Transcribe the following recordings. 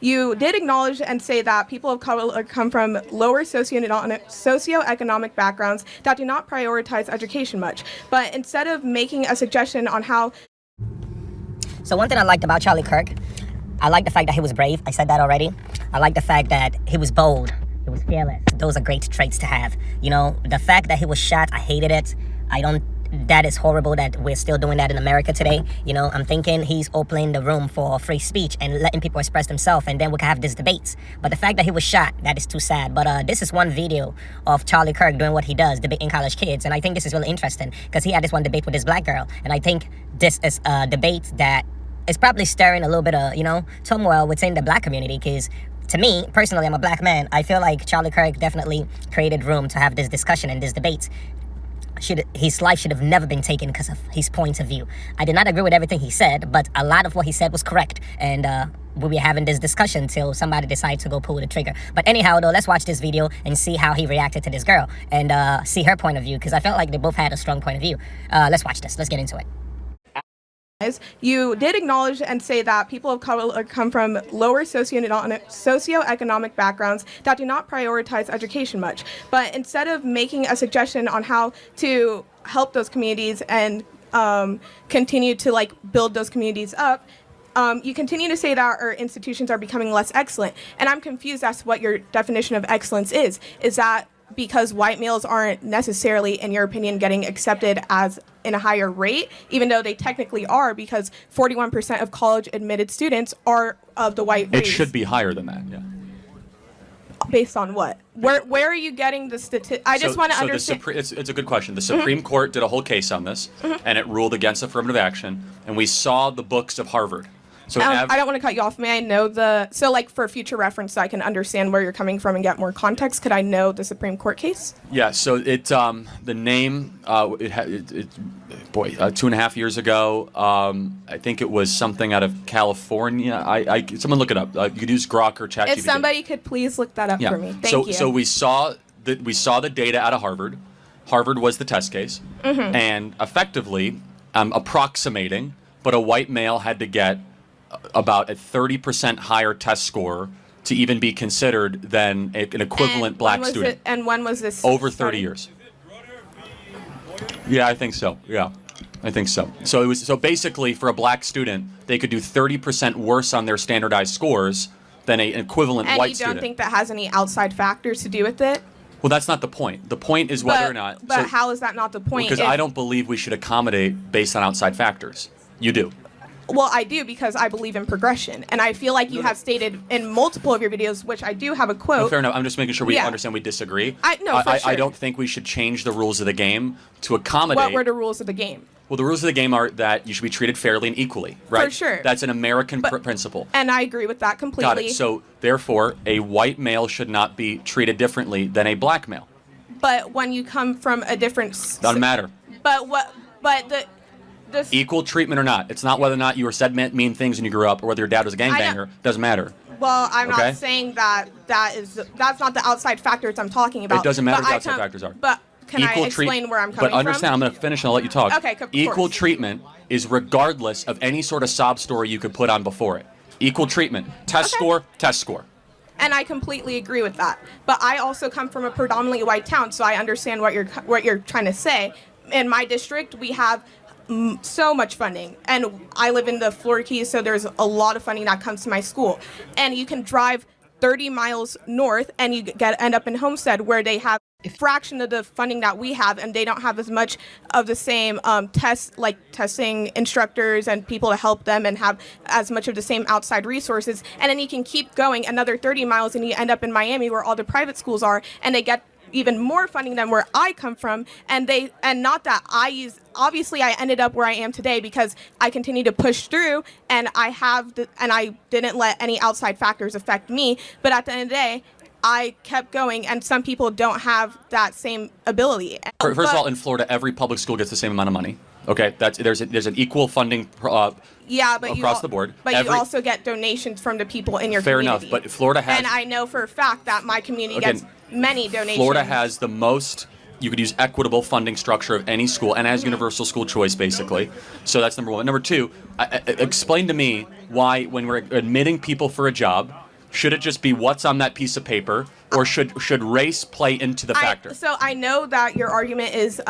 You did acknowledge and say that people of color come from lower socioeconomic backgrounds that do not prioritize education much. But instead of making a suggestion on how... So one thing I liked about Charlie Kirk, I like the fact that he was brave. I said that already. I like the fact that he was bold. He was fearless. Those are great traits to have. You know, the fact that he was shot, I hated it. That is horrible that we're still doing that in America today. You know, I'm thinking he's opening the room for free speech and letting people express themselves, and then we can have these debates. But the fact that he was shot, that is too sad. But this is one video of Charlie Kirk doing what he does, debating college kids. And I think this is really interesting because he had this one debate with this black girl. And I think this is a debate that is probably stirring a little bit of, turmoil within the black community, because to me, personally, I'm a black man. I feel like Charlie Kirk definitely created room to have this discussion and this debate. His life should have never been taken because of his point of view. I did not agree with everything he said, but a lot of what he said was correct. And we'll be having this discussion till somebody decides to go pull the trigger. But anyhow, though, let's watch this video and see how he reacted to this girl and see her point of view, because I felt like they both had a strong point of view. Let's watch this. Let's get into it. You did acknowledge and say that people of color come from lower socioeconomic backgrounds that do not prioritize education much. But instead of making a suggestion on how to help those communities and continue to build those communities up, you continue to say that our institutions are becoming less excellent. And I'm confused as to what your definition of excellence is. Is that because white males aren't necessarily, in your opinion, getting accepted as in a higher rate, even though they technically are, because 41% of college admitted students are of the white race? It should be higher than that, yeah. Based on what? Where are you getting the statistics? I just want to understand. It's a good question. The Supreme Court did a whole case on this, and it ruled against affirmative action, and we saw the books of Harvard. So I don't want to cut you off. May I know for future reference, so I can understand where you're coming from and get more context, could I know the Supreme Court case? Yeah, so the name, 2.5 years ago, I think it was something out of California. Someone look it up. You could use Grok or ChatGPT. If somebody could please look that up for me. Thank you. So we saw the data out of Harvard. Harvard was the test case, and effectively, approximating, but a white male had to get about a 30% higher test score to even be considered than an equivalent black student. And when was this? Over 30 years. Yeah, I think so. Yeah, I think so. So basically, for a black student, they could do 30% worse on their standardized scores than an equivalent white student. And you don't think that has any outside factors to do with it? Well, that's not the point. The point is whether or not. But how is that not the point? Because I don't believe we should accommodate based on outside factors. You do. Well, I do, because I believe in progression. And I feel like you have stated in multiple of your videos, which I do have a quote. No, fair enough. I'm just making sure we understand we disagree. I don't think we should change the rules of the game to accommodate. What were the rules of the game? Well, the rules of the game are that you should be treated fairly and equally, right? For sure. That's an American principle. And I agree with that completely. Got it. So, therefore, a white male should not be treated differently than a black male. But when you come from a different... Doesn't matter. Equal treatment or not. It's not whether or not you were said mean things when you grew up or whether your dad was a gangbanger. Doesn't matter. Well, I'm not saying that's not the outside factors I'm talking about. It doesn't matter what the outside factors are. But can I explain where I'm coming from? But understand, I'm going to finish and I'll let you talk. Okay, of course. Equal treatment is regardless of any sort of sob story you could put on before it. Equal treatment. Test score, test score. And I completely agree with that. But I also come from a predominantly white town, so I understand what you're trying to say. In my district, we have so much funding, and I live in the Florida Keys, so there's a lot of funding that comes to my school, and you can drive 30 miles north and you end up in Homestead, where they have a fraction of the funding that we have, and they don't have as much of the same testing instructors and people to help them, and have as much of the same outside resources. And then you can keep going another 30 miles and you end up in Miami, where all the private schools are, and they get even more funding than where I come from. Obviously I ended up where I am today because I continue to push through, and I didn't let any outside factors affect me. But at the end of the day, I kept going, and some people don't have that same ability. First of all, in Florida, every public school gets the same amount of money. Okay, there's an equal funding across the board. But you also get donations from the people in your community. Fair enough, but Florida has... And I know for a fact that my community gets many donations. Florida has the most You could use equitable funding structure of any school, and as universal school choice, basically. So that's number one. Number two, explain to me why, when we're admitting people for a job, should it just be what's on that piece of paper, or should race play into the factor? So I know that your argument is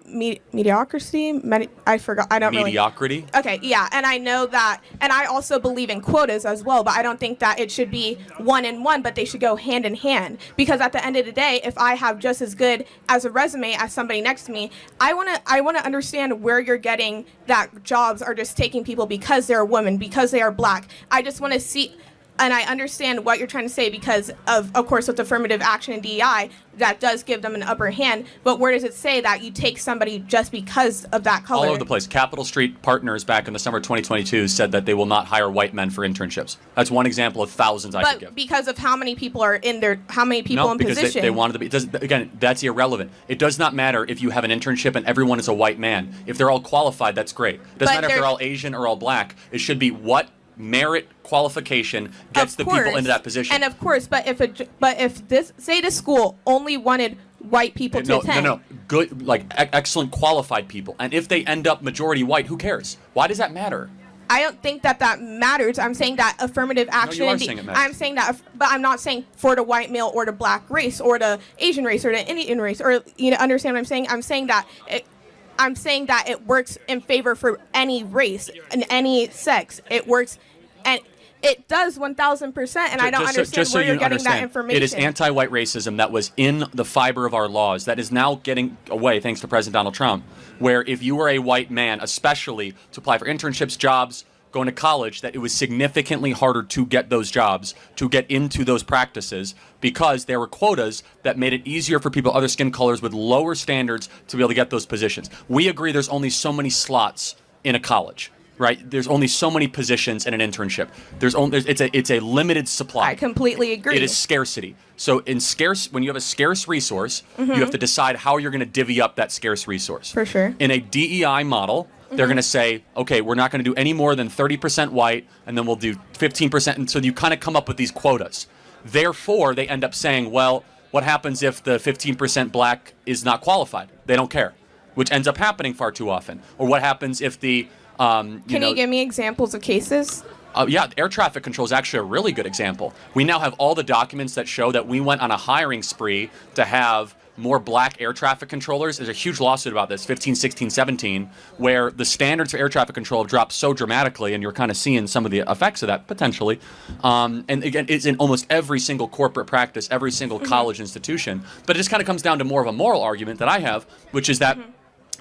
mediocrity. I forgot. I don't Mediocrity? really. Okay, yeah, and I know that, and I also believe in quotas as well, but I don't think that it should be one and one, but they should go hand in hand. Because at the end of the day, if I have just as good as a resume as somebody next to me, I wanna understand where you're getting that jobs are just taking people because they're a woman, because they are black. I just want to see. And I understand what you're trying to say because of course, with affirmative action and DEI, that does give them an upper hand. But where does it say that you take somebody just because of that color? All over the place. Capitol Street Partners back in the summer of 2022 said that they will not hire white men for internships. That's one example of thousands I could give. But because of how many people are in there, how many people in position? No, because they wanted to be. Again, that's irrelevant. It does not matter if you have an internship and everyone is a white man. If they're all qualified, that's great. It doesn't matter if they're all Asian or all black. It should be what merit qualification gets the people into that position. And of course, but if this school only wanted white people to attend. No, good, like excellent qualified people, and if they end up majority white, who cares? Why does that matter? I don't think that matters. I'm saying that affirmative action. No, you are saying it matters. I'm saying that, but I'm not saying for the white male or the black race or the Asian race or the Indian race, or understand what I'm saying? I'm saying that it works in favor for any race and any sex. It works, and it does 1,000%. And I don't understand where you're getting that information. It is anti-white racism that was in the fiber of our laws that is now getting away thanks to President Donald Trump. Where if you were a white man, especially to apply for internships, jobs, going to college, that it was significantly harder to get those jobs, to get into those practices, because there were quotas that made it easier for people of other skin colors with lower standards to be able to get those positions. We agree there's only so many slots in a college, right? There's only so many positions in an internship. It's a limited supply. I completely agree. It is scarcity. So when you have a scarce resource, you have to decide how you're going to divvy up that scarce resource. For sure. In a DEI model, they're going to say, okay, we're not going to do any more than 30% white, and then we'll do 15%. And so you kind of come up with these quotas. Therefore, they end up saying, well, what happens if the 15% black is not qualified? They don't care, which ends up happening far too often. Or what happens if the... Can you give me examples of cases? Yeah, air traffic control is actually a really good example. We now have all the documents that show that we went on a hiring spree to have more black air traffic controllers. There's a huge lawsuit about this, 15, 16, 17, where the standards for air traffic control have dropped so dramatically, and you're kind of seeing some of the effects of that, potentially. And again, it's in almost every single corporate practice, every single college institution. But it just kind of comes down to more of a moral argument that I have, which is that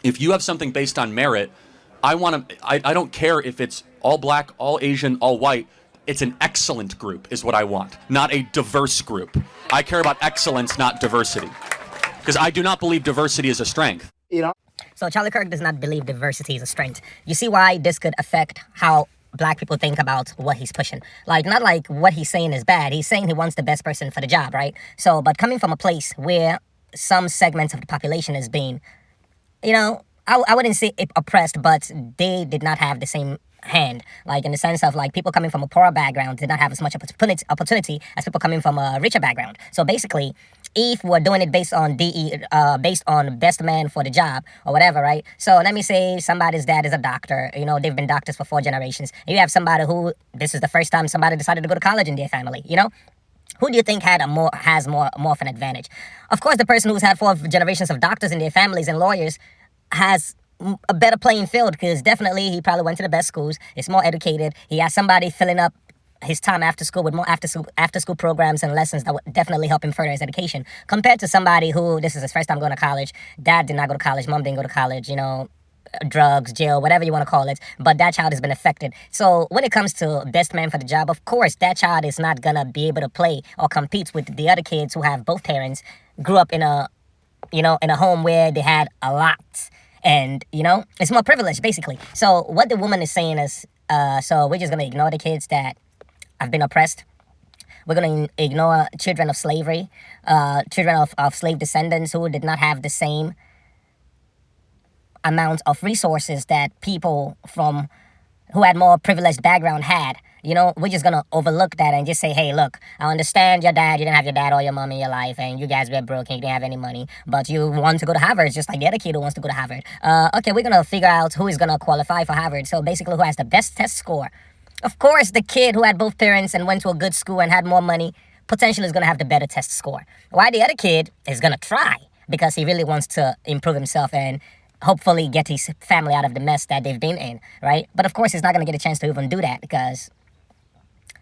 if you have something based on merit, I don't care if it's all black, all Asian, all white. It's an excellent group is what I want, not a diverse group. I care about excellence, not diversity. Because I do not believe diversity is a strength. So Charlie Kirk does not believe diversity is a strength. You see why this could affect how black people think about what he's pushing. Like, not like what he's saying is bad. He's saying he wants the best person for the job, right? So, but coming from a place where some segments of the population is being, I wouldn't say oppressed, but they did not have the same hand, like in the sense of like people coming from a poorer background did not have as much opportunity as people coming from a richer background. So basically, if we're doing it based on based on best man for the job or whatever, right? So let me say somebody's dad is a doctor. They've been doctors for 4 generations. And you have somebody who this is the first time somebody decided to go to college in their family. Who do you think has more of an advantage? Of course, the person who's had 4 generations of doctors in their families and lawyers has a better playing field, because definitely he probably went to the best schools. It's more educated. He has somebody filling up his time after school with more after school programs and lessons that would definitely help him further his education, compared to somebody who this is his first time going to college. Dad did not go to college. Mom didn't go to college. Drugs, jail, whatever you want to call it, but that child has been affected. So when it comes to best man for the job, of course that child is not gonna be able to play or compete with the other kids who have both parents, grew up in a home where they had a lot. And, it's more privileged, basically. So what the woman is saying is, so we're just going to ignore the kids that have been oppressed. We're going to ignore children of slavery, children of slave descendants who did not have the same amount of resources that people who had more privileged background had. we're just gonna overlook that and just say, hey, look, I understand your dad, you didn't have your dad or your mom in your life, and you guys were broke and you didn't have any money, but you want to go to Harvard just like the other kid who wants to go to Harvard. Okay, we're gonna figure out who is gonna qualify for Harvard. So basically, who has the best test score? Of course, the kid who had both parents and went to a good school and had more money potentially is gonna have the better test score. While the other kid is gonna try because he really wants to improve himself and hopefully get his family out of the mess that they've been in, right? But of course, he's not gonna get a chance to even do that because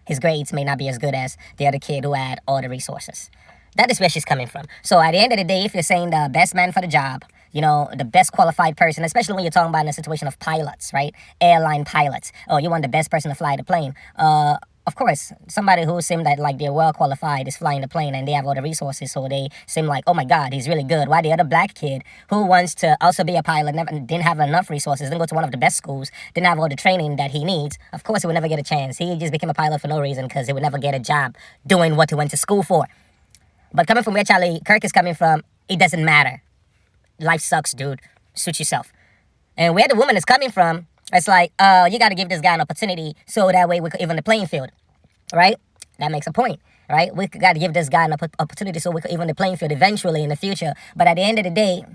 his grades may not be as good as the other kid who had all the resources. That is where she's coming from. So at the end of the day, if you're saying the best man for the job, the best qualified person, especially when you're talking about in a situation of pilots, right? Airline pilots. Oh, you want the best person to fly the plane. Of course, somebody who seemed like they're well qualified is flying the plane and they have all the resources, so they seem like, oh my God, he's really good. Why the other black kid who wants to also be a pilot didn't have enough resources, didn't go to one of the best schools, didn't have all the training that he needs, of course he would never get a chance. He just became a pilot for no reason because he would never get a job doing what he went to school for. But coming from where Charlie Kirk is coming from, it doesn't matter. Life sucks, dude. Suit yourself. And where the woman is coming from, it's like, you got to give this guy an opportunity so that way we could even the playing field, right? That makes a point, right? We got to give this guy an opportunity so we could even the playing field eventually in the future. But at the end of the day,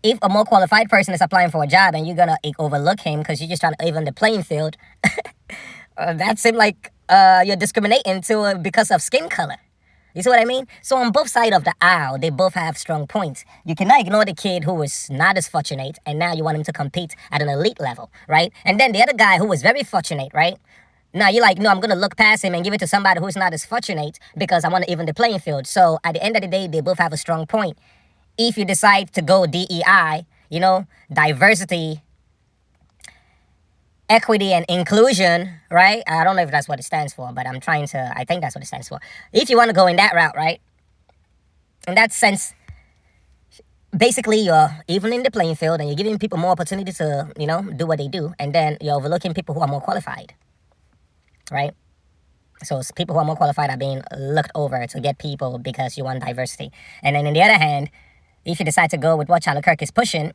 if a more qualified person is applying for a job and you're going to overlook him because you're just trying to even the playing field, that seems like you're discriminating because of skin color. You see what I mean? So on both sides of the aisle, they both have strong points. You cannot ignore the kid who was not as fortunate, and now you want him to compete at an elite level, right? And then the other guy who was very fortunate, right? Now you're like, no, I'm going to look past him and give it to somebody who's not as fortunate because I want to even the playing field. So at the end of the day, they both have a strong point. If you decide to go DEI, diversity, equity and inclusion, right? I don't know if that's what it stands for, but I think that's what it stands for. If you want to go in that route, right? In that sense, basically you're evening the playing field and you're giving people more opportunity to, do what they do. And then you're overlooking people who are more qualified, right? So it's people who are more qualified are being looked over to get people because you want diversity. And then on the other hand, if you decide to go with what Charlie Kirk is pushing,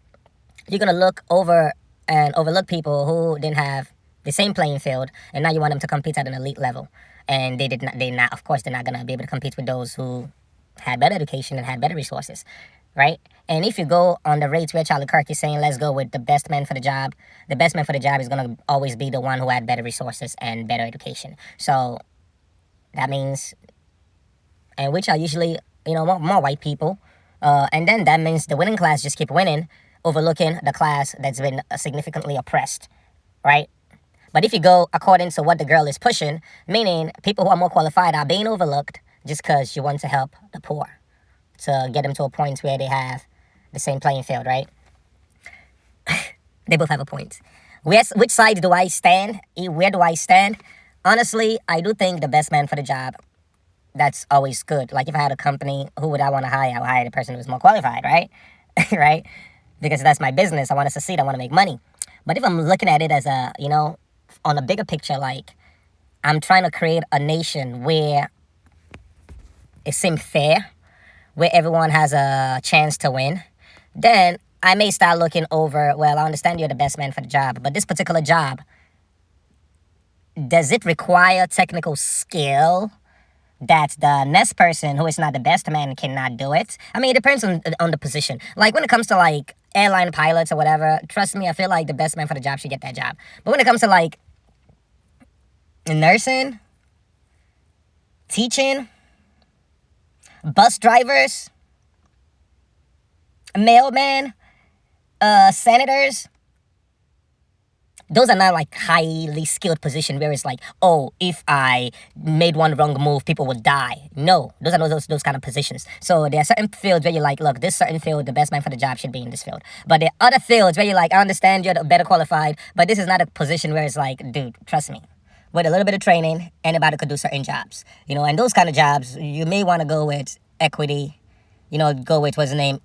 you're going to look over and overlook people who didn't have the same playing field, and now you want them to compete at an elite level. And of course, they're not going to be able to compete with those who had better education and had better resources, right? And if you go on the rates where Charlie Kirk is saying, let's go with the best man for the job, the best man for the job is going to always be the one who had better resources and better education. So that means, and which are usually, more white people. And then that means the winning class just keep winning, overlooking the class that's been significantly oppressed, right? But if you go according to what the girl is pushing, meaning people who are more qualified are being overlooked just because you want to help the poor, to get them to a point where they have the same playing field, right? They both have a point. Which side do I stand? Where do I stand? Honestly, I do think the best man for the job, that's always good. Like if I had a company, who would I want to hire? I would hire the person who's more qualified, right? Right? Because that's my business. I want to succeed. I want to make money. But if I'm looking at it as on a bigger picture, like I'm trying to create a nation where it seems fair, where everyone has a chance to win, then I may start looking over, well, I understand you're the best man for the job, but this particular job, does it require technical skill that the next person who is not the best man cannot do it? I mean, it depends on the position. Like when it comes to like airline pilots or whatever, trust me, I feel like the best man for the job should get that job. But when it comes to like nursing, teaching, bus drivers, mailmen, senators, those are not like highly skilled positions where it's like, oh, if I made one wrong move, people would die. No, those are not those kind of positions. So there are certain fields where you're like, look, this certain field, the best man for the job should be in this field. But there are other fields where you're like, I understand you're better qualified, but this is not a position where it's like, dude, trust me. With a little bit of training, anybody could do certain jobs. And those kind of jobs, you may want to go with equity, go with, what's the name,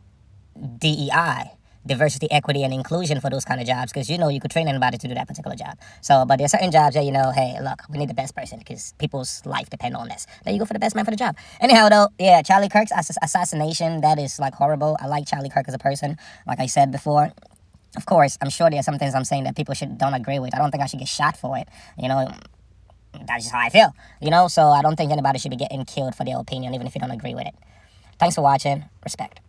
DEI. Diversity, equity, and inclusion for those kind of jobs, because you could train anybody to do that particular job. So, but there's certain jobs that hey, look, we need the best person because people's life depend on this. Then you go for the best man for the job. Anyhow, though, yeah, Charlie Kirk's assassination, that is like horrible. I like Charlie Kirk as a person, like I said before. Of course, I'm sure there are some things I'm saying that people don't agree with. I don't think I should get shot for it. That's just how I feel, you know? So I don't think anybody should be getting killed for their opinion, even if you don't agree with it. Thanks for watching. Respect.